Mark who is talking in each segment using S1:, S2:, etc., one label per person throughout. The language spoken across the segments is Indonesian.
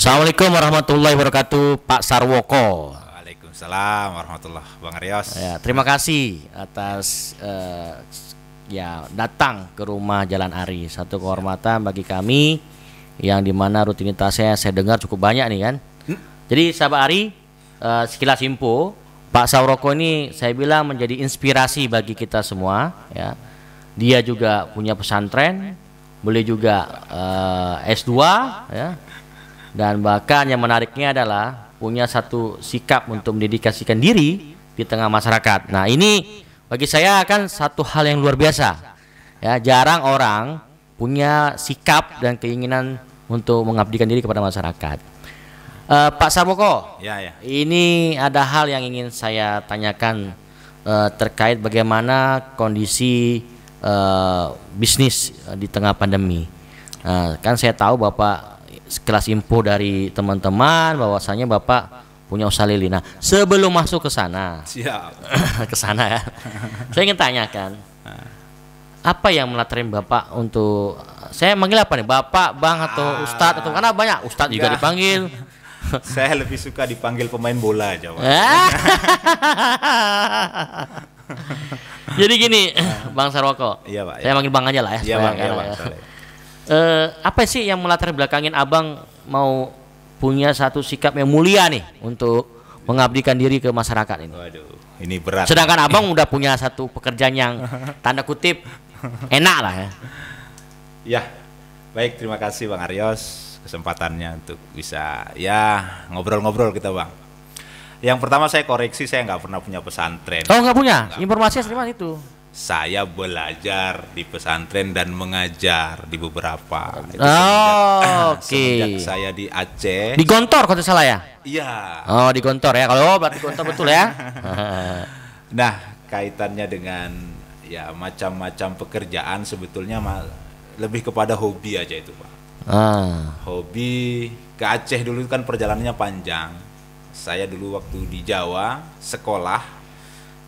S1: Assalamualaikum warahmatullahi wabarakatuh, Pak Sarwoko.
S2: Waalaikumsalam warahmatullahi wabarakatuh, Bang Aryos.
S1: Ya, terima kasih atas datang ke rumah Jalan Ari. Satu kehormatan bagi kami yang dimana rutinitasnya saya dengar cukup banyak nih kan. Jadi sahabat Ari, sekilas info, Pak Sarwoko ini saya bilang menjadi inspirasi bagi kita semua. Ya, dia juga punya pesantren, boleh juga S2, ya. Dan bahkan yang menariknya adalah punya satu sikap untuk mendedikasikan diri di tengah masyarakat. Nah, ini bagi saya kan satu hal yang luar biasa. Ya, jarang orang punya sikap dan keinginan untuk mengabdikan diri kepada masyarakat. Pak Sarwoko, ini ada hal yang ingin saya tanyakan terkait bagaimana kondisi bisnis di tengah pandemi. Kan saya tahu Bapak sekelas info dari teman-teman bahwasanya Bapak punya usaha lili. Nah, sebelum masuk ke sana, ke sana ya, saya ingin tanyakan apa yang melatarin Bapak untuk, saya manggil apa nih, Bapak, Bang atau Ustadz atau karena banyak Ustadz juga dipanggil.
S2: Saya lebih suka dipanggil pemain bola aja, Pak.
S1: Jadi gini, Bang Sarwoko,
S2: Iya, Pak,
S1: saya manggil Bang aja lah ya.
S2: Iya, Bang, iya, Bang.
S1: Apa sih yang melatar belakangin Abang mau punya satu sikap yang mulia nih untuk mengabdikan diri ke masyarakat ini?
S2: Waduh, ini berat.
S1: Sedangkan Abang udah punya satu pekerjaan yang tanda kutip enak lah ya.
S2: Ya, baik, terima kasih Bang Aryos kesempatannya untuk bisa ngobrol-ngobrol kita, Bang. Yang pertama saya koreksi, saya nggak pernah punya pesantren.
S1: Oh, nggak punya? Informasinya seperti itu.
S2: Saya belajar di pesantren dan mengajar di beberapa. Semenjak saya di Aceh.
S1: Di Gontor kalau tidak salah ya?
S2: Iya.
S1: Oh, di Gontor ya. Kalau berarti Gontor betul ya.
S2: Nah, kaitannya dengan ya macam-macam pekerjaan sebetulnya lebih kepada hobi aja itu, Pak. Hobi ke Aceh dulu kan perjalanannya panjang. Saya dulu waktu di Jawa sekolah,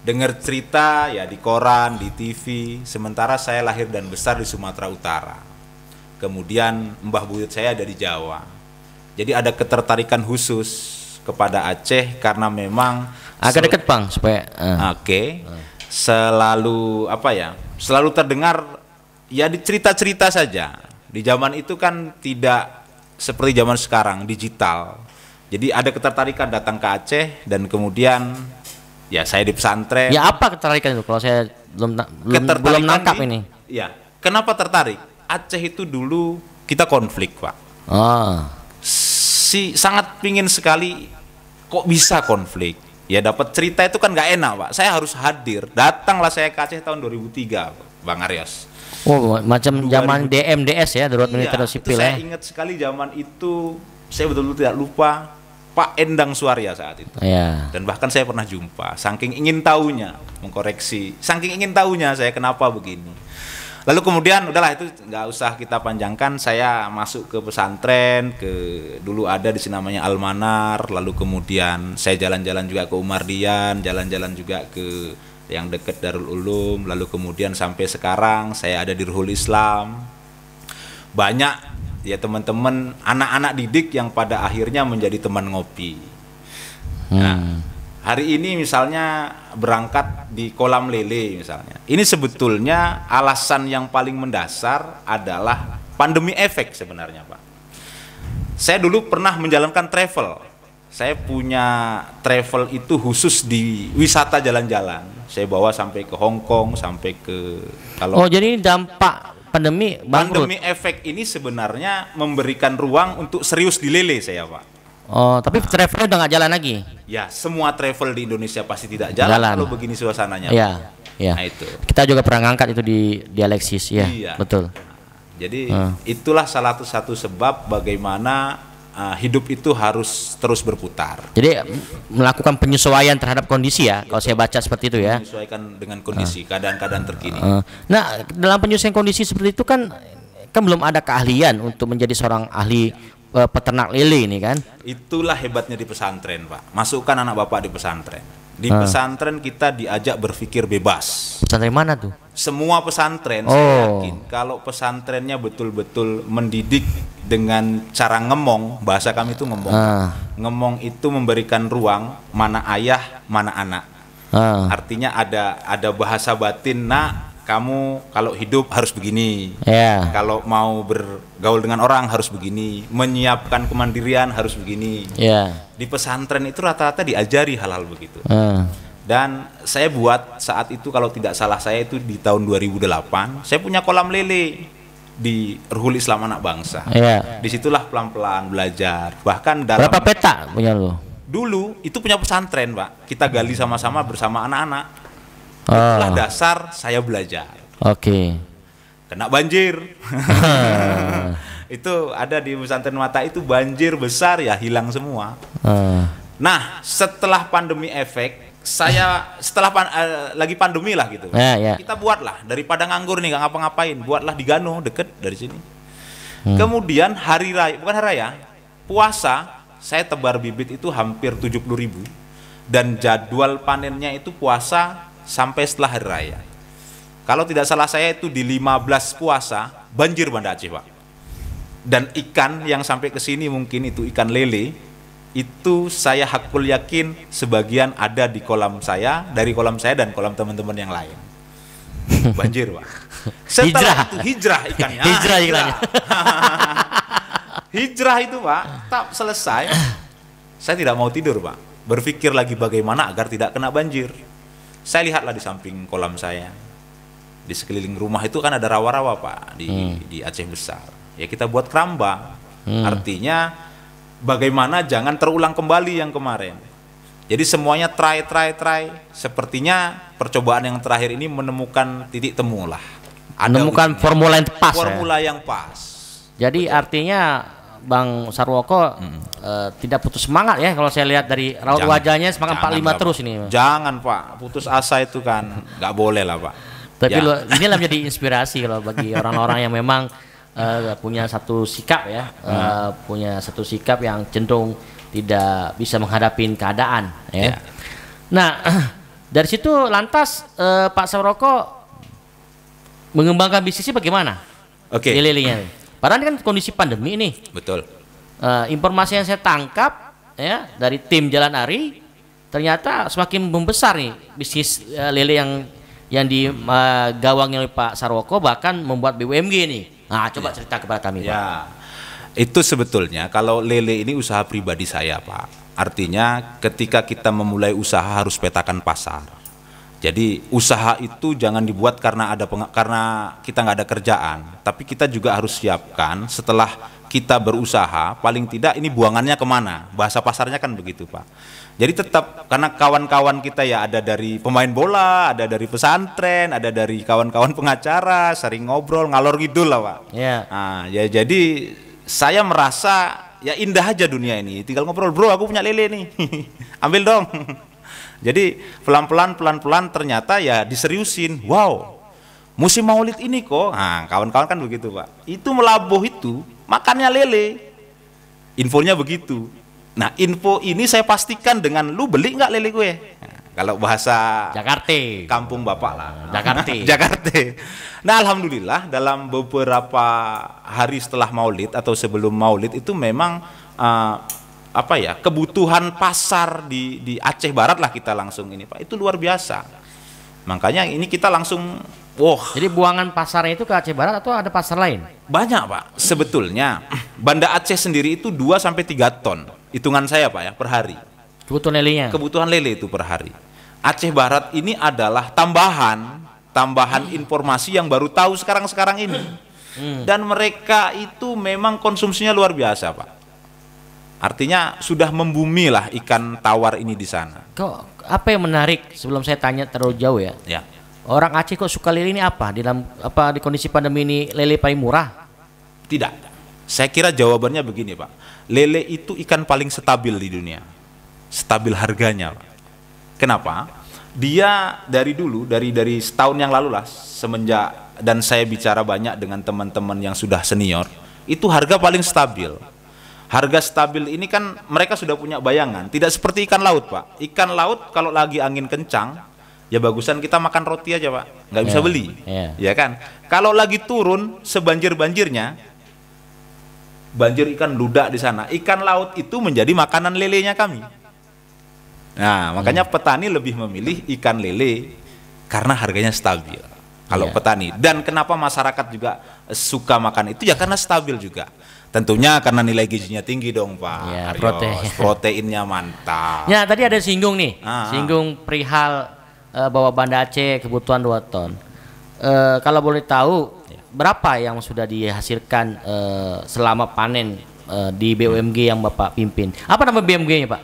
S2: dengar cerita ya di koran, di TV. Sementara saya lahir dan besar di Sumatera Utara. Kemudian mbah buyut saya ada di Jawa. Jadi ada ketertarikan khusus kepada Aceh karena memang
S1: agak dekat Bang supaya
S2: selalu terdengar ya di cerita-cerita saja. Di zaman itu kan tidak seperti zaman sekarang digital. Jadi ada ketertarikan datang ke Aceh dan kemudian ya saya di pesantren.
S1: Ya apa ketertarikan itu? Kalau saya belum nangkap ini.
S2: Ya, kenapa tertarik? Aceh itu dulu kita konflik, Pak. Sangat pingin sekali kok bisa konflik. Ya dapat cerita itu kan nggak enak, Pak. Saya harus hadir. Datanglah saya ke Aceh tahun 2003, Bang Aryos.
S1: Oh, macam zaman DMDS ya, darurat militer sipil ya.
S2: Saya ingat sekali zaman itu, saya betul-betul tidak lupa. Pak Endang Suarya saat itu.
S1: Ya.
S2: Dan bahkan saya pernah jumpa, saking ingin tahunya, mengkoreksi, saking ingin tahunya saya kenapa begini. Lalu kemudian udahlah itu nggak usah kita panjangkan, saya masuk ke pesantren, dulu ada di sini namanya Al-Manar, lalu kemudian saya jalan-jalan juga ke Umardian, jalan-jalan juga ke yang dekat Darul Ulum, lalu kemudian sampai sekarang saya ada di Ruhul Islam. Banyak ya teman-teman anak-anak didik yang pada akhirnya menjadi teman ngopi. Nah, hari ini misalnya berangkat di kolam lele misalnya. Ini sebetulnya alasan yang paling mendasar adalah pandemi efek sebenarnya, Pak. Saya dulu pernah menjalankan travel. Saya punya travel itu khusus di wisata jalan-jalan. Saya bawa sampai ke Hong Kong, sampai ke
S1: jadi dampak pandemi
S2: efek ini sebenarnya memberikan ruang untuk serius di lele saya, Pak.
S1: Tapi travel udah nggak jalan lagi?
S2: Ya, semua travel di Indonesia pasti tidak jalan kalau begini suasananya.
S1: Iya, iya.
S2: Nah, itu.
S1: Kita juga pernah ngangkat itu di Alexis, ya. Iya. Betul.
S2: Jadi itulah salah satu sebab bagaimana hidup itu harus terus berputar.
S1: Jadi melakukan penyesuaian terhadap kondisi ya, kalau saya baca seperti itu ya.
S2: Menyesuaikan dengan kondisi, keadaan-keadaan terkini.
S1: Nah, dalam penyesuaian kondisi seperti itu kan belum ada keahlian untuk menjadi seorang ahli peternak lele ini kan. Itulah
S2: hebatnya di pesantren, Pak. Masukkan anak Bapak di pesantren. Di pesantren kita diajak berpikir bebas.
S1: Pesantren mana tuh?
S2: Semua pesantren, saya yakin kalau pesantrennya betul-betul mendidik dengan cara ngemong, bahasa kami itu ngemong. Ngemong itu memberikan ruang mana ayah, mana anak. Artinya ada bahasa batin, nak, kamu kalau hidup harus begini. Kalau mau bergaul dengan orang harus begini, menyiapkan kemandirian harus begini. Di pesantren itu rata-rata diajari hal-hal begitu. Dan saya buat saat itu, kalau tidak salah saya itu di tahun 2008, saya punya kolam lele di Ruhul Islam Anak Bangsa. Disitulah pelan-pelan belajar. Bahkan dalam
S1: berapa peta punya lu?
S2: Dulu itu punya pesantren, Pak. Kita gali sama-sama bersama anak-anak. Itulah dasar saya belajar. Kena banjir. Itu ada di pesantren Mata itu banjir besar ya, hilang semua. Nah, setelah pandemi efek, saya lagi pandemi lah gitu. Kita buatlah daripada nganggur nih, nggak ngapa-ngapain, buatlah di Gano, deket dari sini. Kemudian hari raya, bukan hari raya, puasa, saya tebar bibit itu hampir 70.000, dan jadwal panennya itu puasa sampai setelah hari raya. Kalau tidak salah saya itu di 15 puasa banjir Banda Aceh, Pak. Dan ikan yang sampai ke sini mungkin itu ikan lele, itu saya hakul yakin sebagian ada di kolam saya, dari kolam saya dan kolam teman-teman yang lain. Banjir, Pak. Setelah itu hijrah ikannya. Hijrah. Hijrah itu, Pak, tak selesai. Saya tidak mau tidur, Pak. Berpikir lagi bagaimana agar tidak kena banjir. Saya lihatlah di samping kolam saya, di sekeliling rumah itu kan ada rawa-rawa, Pak, di Aceh besar. Ya kita buat keramba. Artinya bagaimana jangan terulang kembali yang kemarin. Jadi semuanya try. Sepertinya percobaan yang terakhir ini menemukan titik temu lah.
S1: Menemukan formula yang pas.
S2: Yang pas.
S1: Jadi artinya Bang Sarwoko tidak putus semangat ya, kalau saya lihat dari raut wajahnya semangat 45 terus ini.
S2: Jangan, Pak, putus asa itu kan nggak boleh lah, Pak.
S1: Tapi inilah menjadi inspirasi kalau bagi orang-orang yang memang punya satu sikap ya, punya satu sikap yang cenderung tidak bisa menghadapi keadaan ya. Nah, dari situ lantas Pak Sarwoko mengembangkan bisnisnya bagaimana? Lele-lelenya. Padahal ini kan kondisi pandemi ini.
S2: Betul.
S1: Informasi yang saya tangkap ya dari tim Jalan Ari, ternyata semakin membesar nih bisnis lele yang digawangnya oleh Pak Sarwoko, bahkan membuat BUMG nih. Nah, coba cerita kepada kami, Pak.
S2: Itu sebetulnya kalau lele ini usaha pribadi saya, Pak. Artinya ketika kita memulai usaha harus petakan pasar. Jadi usaha itu jangan dibuat karena karena kita nggak ada kerjaan, tapi kita juga harus siapkan setelah kita berusaha, paling tidak ini buangannya kemana, bahasa pasarnya kan begitu, Pak. Jadi tetap, karena kawan-kawan kita ya ada dari pemain bola, ada dari pesantren, ada dari kawan-kawan pengacara, sering ngobrol, ngalor ngidul lah, Pak. Nah, ya jadi saya merasa ya indah aja dunia ini, tinggal ngobrol, bro aku punya lele nih, ambil dong. Jadi pelan-pelan ternyata ya diseriusin. Wow, musim maulid ini kok. Nah, kawan-kawan kan begitu, Pak. Itu melabuh itu makannya lele. Infonya begitu. Nah, info ini saya pastikan dengan lu beli nggak lele gue? Nah, kalau bahasa
S1: Jakarta,
S2: kampung bapak lah.
S1: Jakarta.
S2: Nah, alhamdulillah dalam beberapa hari setelah maulid atau sebelum maulid itu memang kebutuhan pasar di Aceh Barat lah kita langsung ini, Pak, itu luar biasa. Makanya ini kita langsung
S1: Jadi buangan pasarnya itu ke Aceh Barat atau ada pasar lain?
S2: Banyak, Pak. Sebetulnya Banda Aceh sendiri itu 2-3 ton. Hitungan saya, Pak, ya, per hari. Kebutuhan lele itu per hari. Aceh Barat ini adalah tambahan informasi yang baru tahu sekarang ini. Dan mereka itu memang konsumsinya luar biasa, Pak. Artinya sudah membumi lah ikan tawar ini di sana.
S1: Kok apa yang menarik sebelum saya tanya terlalu jauh ya? Orang Aceh kok suka lele ini apa? Di kondisi pandemi ini lele paling murah?
S2: Tidak. Saya kira jawabannya begini, Pak. Lele itu ikan paling stabil di dunia. Stabil harganya, Pak. Kenapa? Dia dari dulu, dari setahun yang lalu lah, semenjak, dan saya bicara banyak dengan teman-teman yang sudah senior, itu harga paling stabil. Harga stabil ini kan mereka sudah punya bayangan, tidak seperti ikan laut, Pak. Ikan laut kalau lagi angin kencang, ya bagusan kita makan roti aja, Pak, nggak bisa beli, ya kan. Kalau lagi turun sebanjir-banjirnya, banjir ikan ludak di sana. Ikan laut itu menjadi makanan lelenya kami. Nah, makanya petani lebih memilih ikan lele karena harganya stabil. Kalau
S1: Iya.
S2: petani, dan kenapa masyarakat juga suka makan itu ya karena stabil juga. Tentunya karena nilai gizinya tinggi dong, Pak.
S1: Iya,
S2: Aryos. Proteinnya mantap.
S1: Ya, tadi ada singgung nih,
S2: Ah.
S1: singgung perihal bahwa Banda Aceh kebutuhan 2 ton. Kalau boleh tahu, berapa yang sudah dihasilkan selama panen di BUMG yang Bapak pimpin? Apa nama BUMG-nya, Pak?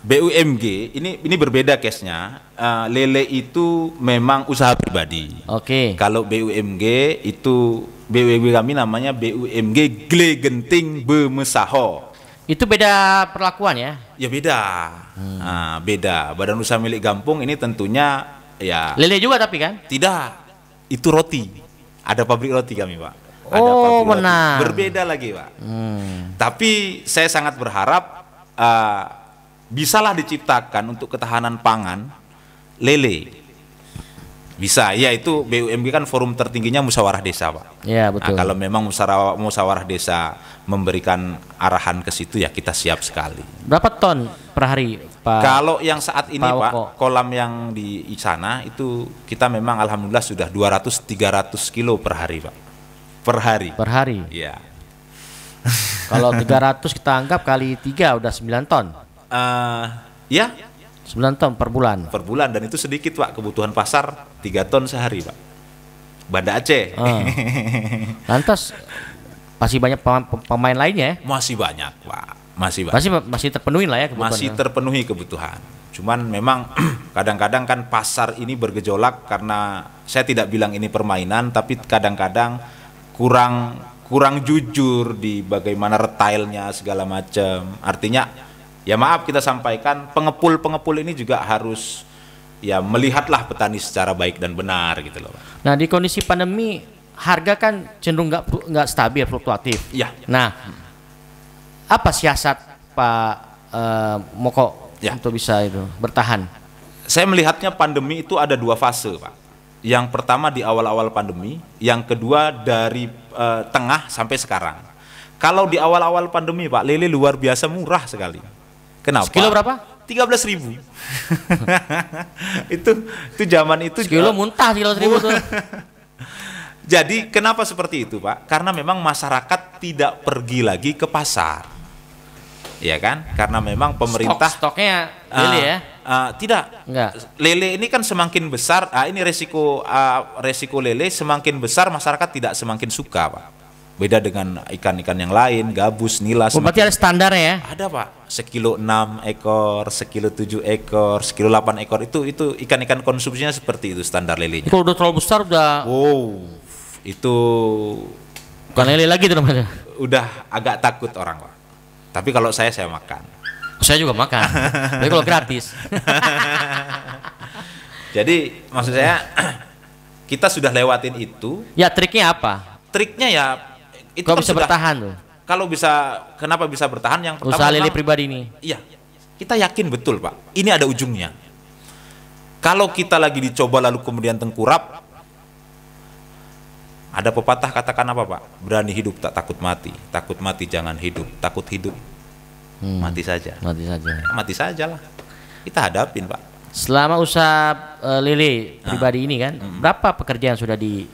S2: BUMG ini berbeda case-nya. Lele itu memang usaha pribadi.
S1: Oke.
S2: Kalau BUMG itu BUMG kami namanya BUMG Gle Genting Bemesaho.
S1: Itu beda perlakuan ya?
S2: Ya beda. Beda. Badan usaha milik Gampung ini tentunya ya
S1: Lele juga tapi kan?
S2: tidak. Itu roti. Ada pabrik roti kami, Pak. Ada
S1: Oh,
S2: pabrik roti.
S1: benar.
S2: Berbeda lagi, Pak. Tapi saya sangat berharap bisalah diciptakan untuk ketahanan pangan lele. Bisa, ya itu BUMG kan forum tertingginya musyawarah desa, Pak.
S1: Ya, betul.
S2: Nah, kalau memang musyawarah desa memberikan arahan ke situ ya kita siap sekali.
S1: Berapa ton per hari, Pak?
S2: Kalau yang saat ini,
S1: Pak
S2: Pak,
S1: Woko.
S2: kolam yang di sana itu kita memang alhamdulillah sudah 200-300 kilo per hari, Pak. Per hari.
S1: Per hari.
S2: Iya.
S1: Kalau 300 kita anggap kali 3 udah 9 ton.
S2: Ya,
S1: 9 ton per bulan.
S2: per bulan, dan itu sedikit, Pak. Kebutuhan pasar 3 ton sehari, Pak. Banda Aceh.
S1: Lantas masih banyak pemain lainnya ya?
S2: Masih banyak, Pak. Masih banyak.
S1: Masih terpenuhi lah ya kebutuhan.
S2: Masih terpenuhi kebutuhan. Cuman memang kadang-kadang kan pasar ini bergejolak karena saya tidak bilang ini permainan, tapi kadang-kadang kurang jujur di bagaimana retailnya segala macam. Artinya ya maaf kita sampaikan, pengepul ini juga harus ya melihatlah petani secara baik dan benar gitu loh.
S1: Nah, di kondisi pandemi harga kan cenderung nggak stabil, fluktuatif.
S2: Iya.
S1: Nah, apa siasat Pak Moko
S2: Ya.
S1: untuk bisa itu bertahan?
S2: Saya melihatnya pandemi itu ada 2 fase, Pak. Yang pertama di awal-awal pandemi, yang kedua dari tengah sampai sekarang. Kalau di awal-awal pandemi, Pak, lele luar biasa murah sekali. Kenapa?
S1: Sekilo berapa?
S2: 13.000. itu zaman itu
S1: Sekilo muntah, sekilo 1.000 tuh.
S2: Jadi kenapa seperti itu, Pak? Karena memang masyarakat tidak pergi lagi ke pasar. Ya kan? Karena memang pemerintah
S1: Stoknya lele ya?
S2: Tidak.
S1: Enggak.
S2: Lele ini kan semakin besar, ini resiko lele semakin besar, masyarakat tidak semakin suka, Pak. Beda dengan ikan-ikan yang lain, gabus, nila.
S1: Oh, berarti ada standarnya ya?
S2: Ada, Pak. Sekilo 6 ekor, sekilo 7 ekor, sekilo 8 ekor, itu ikan-ikan konsumsinya seperti itu standar lelenya.
S1: Kalau udah terlalu besar udah
S2: Wow, itu
S1: bukan lele lagi tuh namanya.
S2: udah agak takut orang, Pak. Tapi kalau saya makan.
S1: Saya juga makan. Tapi kalau gratis.
S2: Jadi maksud saya kita sudah lewatin itu.
S1: Ya, triknya apa?
S2: Triknya ya itu
S1: Kok
S2: kan
S1: bisa
S2: sudah-
S1: bertahan tuh?
S2: Kalau bisa, kenapa bisa bertahan? Yang pertama
S1: Usaha lele
S2: memang-
S1: pribadi ini.
S2: Iya, kita yakin betul, Pak. Ini ada ujungnya. Kalau kita lagi dicoba lalu kemudian tengkurap, ada pepatah katakan apa, Pak? Berani hidup tak takut mati. Takut mati jangan hidup. Takut hidup mati saja.
S1: Mati saja.
S2: Mati saja lah. Kita hadapin, Pak.
S1: Selama usaha lele pribadi ini kan, berapa pekerjaan sudah di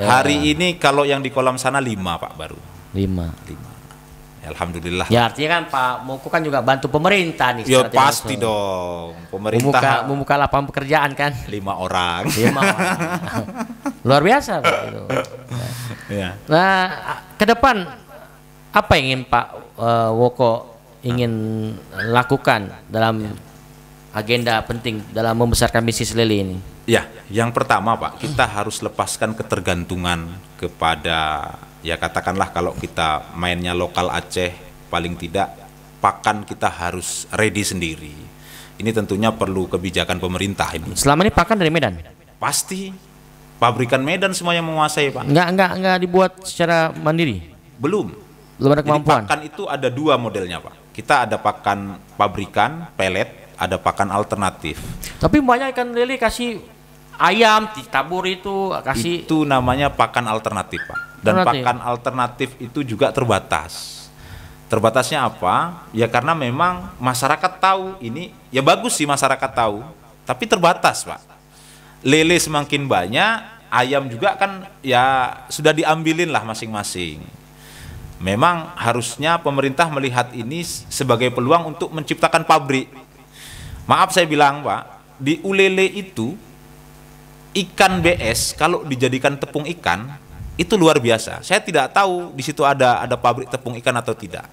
S2: Hari ini kalau yang di kolam sana 5, Pak, baru
S1: 5?
S2: 5. Alhamdulillah.
S1: Ya, artinya kan Pak Moko kan juga bantu pemerintah nih.
S2: Ya
S1: secara
S2: pasti
S1: langsung.
S2: dong. Pemerintah
S1: Membuka lapangan pekerjaan kan.
S2: 5 orang.
S1: 5 orang. Luar biasa Pak, itu.
S2: Ya.
S1: Nah, ke depan apa yang ingin Pak Woko ingin lakukan dalam agenda penting dalam membesarkan bisnis lele ini?
S2: Ya, yang pertama, Pak, kita harus lepaskan ketergantungan kepada, ya katakanlah kalau kita mainnya lokal Aceh, paling tidak pakan kita harus ready sendiri. Ini tentunya perlu kebijakan pemerintah ini.
S1: Selama ini pakan dari Medan?
S2: Pasti pabrikan Medan semua yang menguasai, Pak.
S1: Enggak dibuat secara mandiri.
S2: Belum.
S1: Belum ada
S2: Jadi
S1: kemampuan.
S2: pakan itu ada 2 modelnya, Pak. Kita ada pakan pabrikan, pelet, ada pakan alternatif.
S1: Tapi banyak ikan lele kasih ayam ditabur itu kasih.
S2: Itu namanya pakan alternatif, Pak. Dan
S1: Alternatif.
S2: pakan alternatif itu juga terbatas. Terbatasnya apa? Ya karena memang masyarakat tahu ini, ya bagus sih masyarakat tahu, tapi terbatas, Pak. Lele semakin banyak, ayam juga kan ya sudah diambilin lah masing-masing. Memang harusnya pemerintah melihat ini sebagai peluang untuk menciptakan pabrik. Maaf saya bilang, Pak, di Ulele itu ikan BS kalau dijadikan tepung ikan itu luar biasa. Saya tidak tahu di situ ada pabrik tepung ikan atau tidak.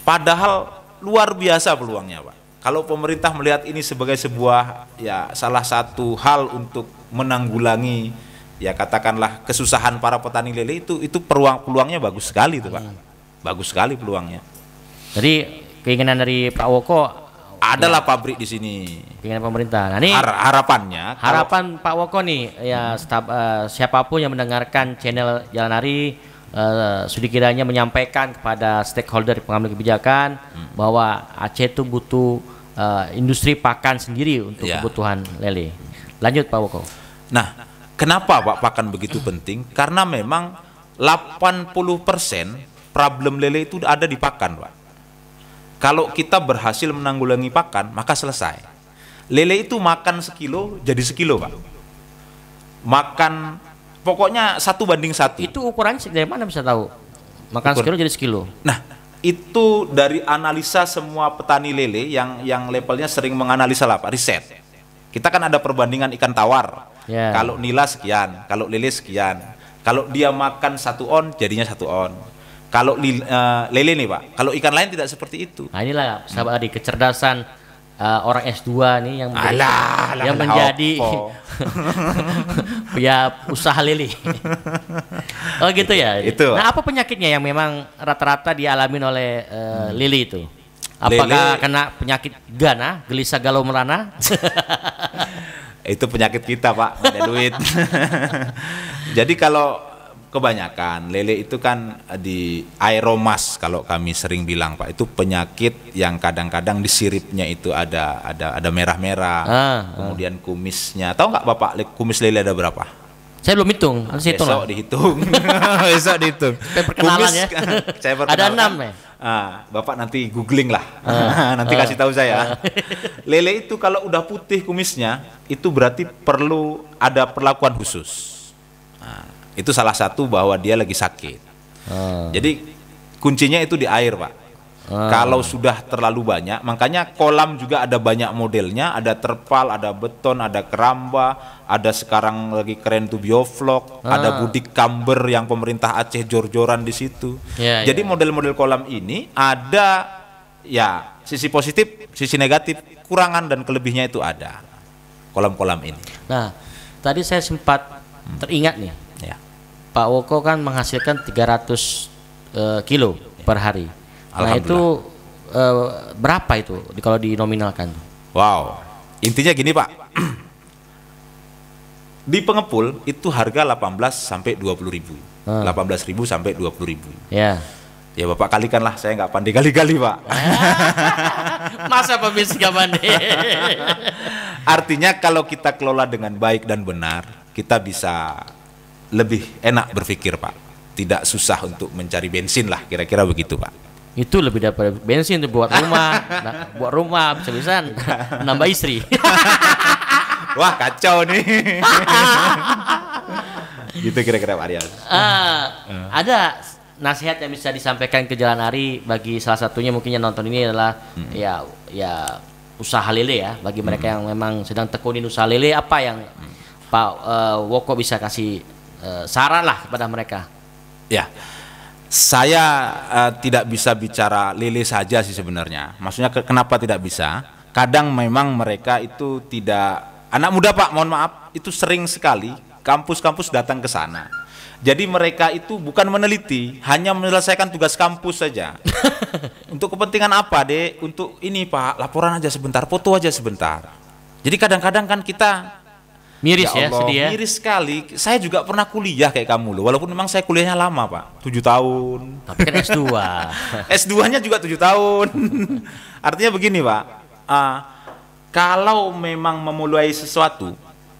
S2: Padahal luar biasa peluangnya, Pak. Kalau pemerintah melihat ini sebagai sebuah ya salah satu hal untuk menanggulangi ya katakanlah kesusahan para petani lele itu peluangnya bagus sekali itu, Pak. Bagus sekali peluangnya.
S1: Jadi keinginan dari Pak Woko
S2: Adalah pabrik di sini.
S1: keinginan pemerintah. Nah, ini
S2: Harapannya
S1: harapan Pak Woko nih ya siapapun yang mendengarkan channel Jalan Hari sedikitnya menyampaikan kepada stakeholder pengambil kebijakan bahwa Aceh itu butuh industri pakan sendiri untuk
S2: Ya.
S1: kebutuhan lele. Lanjut Pak Woko.
S2: Nah, kenapa Pak pakan begitu penting? Karena memang 80% problem lele itu ada di pakan, Pak. Kalau kita berhasil menanggulangi pakan, maka selesai. Lele itu makan sekilo jadi sekilo, Pak. Makan pokoknya 1:1.
S1: Itu ukurannya dari mana bisa tahu? Makan sekilo jadi sekilo.
S2: Nah, itu dari analisa semua petani lele yang levelnya sering menganalisa lah, Pak, riset. Kita kan ada perbandingan ikan tawar.
S1: Ya.
S2: Kalau nila sekian, kalau lele sekian. Kalau dia makan 1 on, jadinya 1 on. Kalau lele nih, Pak, kalau ikan lain tidak seperti itu.
S1: Nah, inilah sahabat Adi kecerdasan orang S2 nih yang menjadi,
S2: Alah,
S1: yang menjadi
S2: opo.
S1: ya usaha lele. Oh gitu ya.
S2: Itu.
S1: Nah, apa penyakitnya yang memang rata-rata dialami oleh lele itu? Apakah
S2: Lele-
S1: kena penyakit gana, gelisah galau merana?
S2: Itu penyakit kita, Pak, nggak ada duit. Jadi kalau kebanyakan lele itu kan di aeromas kalau kami sering bilang, Pak, itu penyakit yang kadang-kadang di siripnya itu ada merah-merah, kemudian kumisnya. Tahu nggak Bapak kumis lele ada berapa?
S1: Saya belum hitung, harus hitung
S2: Besok
S1: lah.
S2: dihitung. Besok dihitung.
S1: Perkenalan ya.
S2: Saya
S1: Ada
S2: perkenalkan.
S1: 6 ya.
S2: Bapak nanti googling lah. Nanti kasih tahu saya. Lele itu kalau udah putih kumisnya, itu berarti perlu ada perlakuan khusus. Nah, itu salah satu bahwa dia lagi sakit. Jadi kuncinya itu di air, Pak. Kalau sudah terlalu banyak, makanya kolam juga ada banyak modelnya, ada terpal, ada beton, ada keramba, ada sekarang lagi keren tuh bioflok, ada budik kamber yang pemerintah Aceh jor-joran di situ.
S1: Ya,
S2: Jadi
S1: ya.
S2: model-model kolam ini ada ya sisi positif, sisi negatif, kurangan dan kelebihnya itu ada. Kolam-kolam ini.
S1: Nah, tadi saya sempat teringat nih,
S2: Ya.
S1: Pak Woko kan menghasilkan 300 kilo per hari. Nah itu berapa itu kalau dinominalkan?
S2: Wow. Intinya gini, Pak. Di pengepul itu harga 18 sampai 20 ribu. 18.000 sampai 20 ribu.
S1: Ya.
S2: Ya Bapak kalikanlah, saya nggak pandai kali-kali, Pak.
S1: Masa pebisnis gak pandai?
S2: Artinya kalau kita kelola dengan baik dan benar, kita bisa lebih enak berpikir, Pak. Tidak susah untuk mencari bensin lah, kira-kira begitu, Pak.
S1: Itu lebih daripada bensin tuh buat rumah. Nah, buat rumah bisa-bisa nambah istri.
S2: Wah, kacau nih. Gitu kira-kira, Pak Arias.
S1: Ada nasihat yang bisa disampaikan ke Jalan Hari bagi salah satunya mungkin yang nonton ini adalah ya usaha lele ya, bagi mereka yang memang sedang tekunin usaha lele, apa yang Pak Woko bisa kasih saran lah kepada mereka?
S2: Ya, saya tidak bisa bicara lele saja sih sebenarnya. Maksudnya kenapa tidak bisa? Kadang memang mereka itu tidak, anak muda, Pak, mohon maaf, itu sering sekali kampus-kampus datang ke sana. Jadi mereka itu bukan meneliti, hanya menyelesaikan tugas kampus saja. Untuk kepentingan apa, Dek? Untuk ini, Pak, laporan aja sebentar, foto aja sebentar. Jadi kadang-kadang kan kita
S1: Miris ya,
S2: Allah,
S1: sedih ya.
S2: miris sekali. Saya juga pernah kuliah kayak kamu loh. Walaupun memang saya kuliahnya lama, Pak. 7 tahun.
S1: Tapi kan S2.
S2: S2-nya juga 7 tahun. Artinya begini, Pak. Kalau memang memulai sesuatu,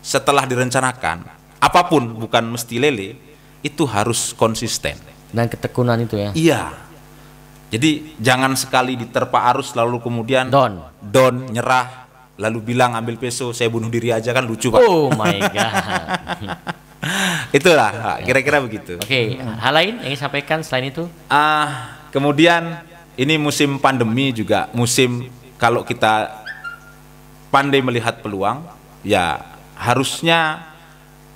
S2: setelah direncanakan, apapun bukan mesti lele, itu harus konsisten.
S1: Dan ketekunan itu ya.
S2: Iya. Jadi jangan sekali diterpa arus lalu kemudian don nyerah lalu bilang ambil peso saya bunuh diri aja, kan lucu Pak.
S1: Oh my god.
S2: Itulah Pak, kira-kira begitu.
S1: Oke, hal lain yang ingin sampaikan selain itu?
S2: Kemudian ini musim pandemi juga musim kalau kita pandai melihat peluang, ya harusnya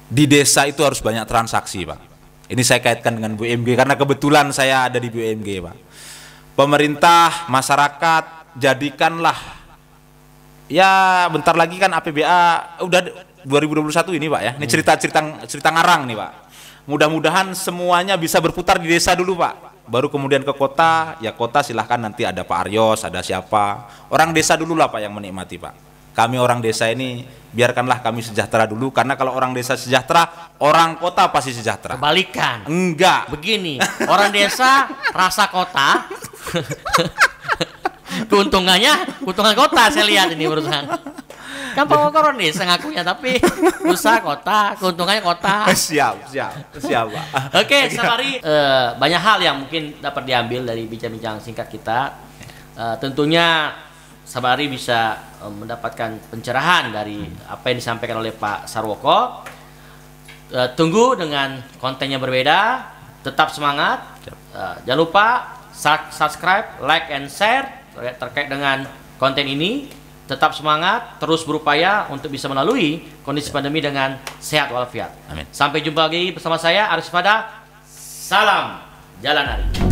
S2: di desa itu harus banyak transaksi Pak. Ini saya kaitkan dengan BUMG karena kebetulan saya ada di BUMG Pak. Pemerintah, masyarakat, jadikanlah, ya bentar lagi kan APBA udah 2021 ini Pak ya. Ini cerita ngarang nih Pak. Mudah-mudahan semuanya bisa berputar di desa dulu Pak. Baru kemudian ke kota, ya kota silahkan nanti ada Pak Aryos, ada siapa. Orang desa dulu lah Pak yang menikmati Pak. Kami orang desa ini biarkanlah kami sejahtera dulu, karena kalau orang desa sejahtera, orang kota pasti sejahtera.
S1: Kebalikan.
S2: Enggak.
S1: Begini, orang desa rasa kota. Keuntungan kota saya lihat ini urusan. Kan orang desa ngakunya, tapi usaha kota, keuntungannya kota.
S2: Siap Pak.
S1: Oke, Sabari, banyak hal yang mungkin dapat diambil dari bincang-bincang singkat kita. Tentunya Sabari bisa mendapatkan pencerahan dari apa yang disampaikan oleh Pak Sarwoko. Tunggu dengan konten yang berbeda, tetap semangat. Jangan lupa subscribe, like, and share terkait dengan konten ini. Tetap semangat, terus berupaya untuk bisa melalui kondisi pandemi dengan sehat walafiat.
S2: Amin.
S1: Sampai jumpa lagi bersama saya Arif Fada. Salam Jalan Ari.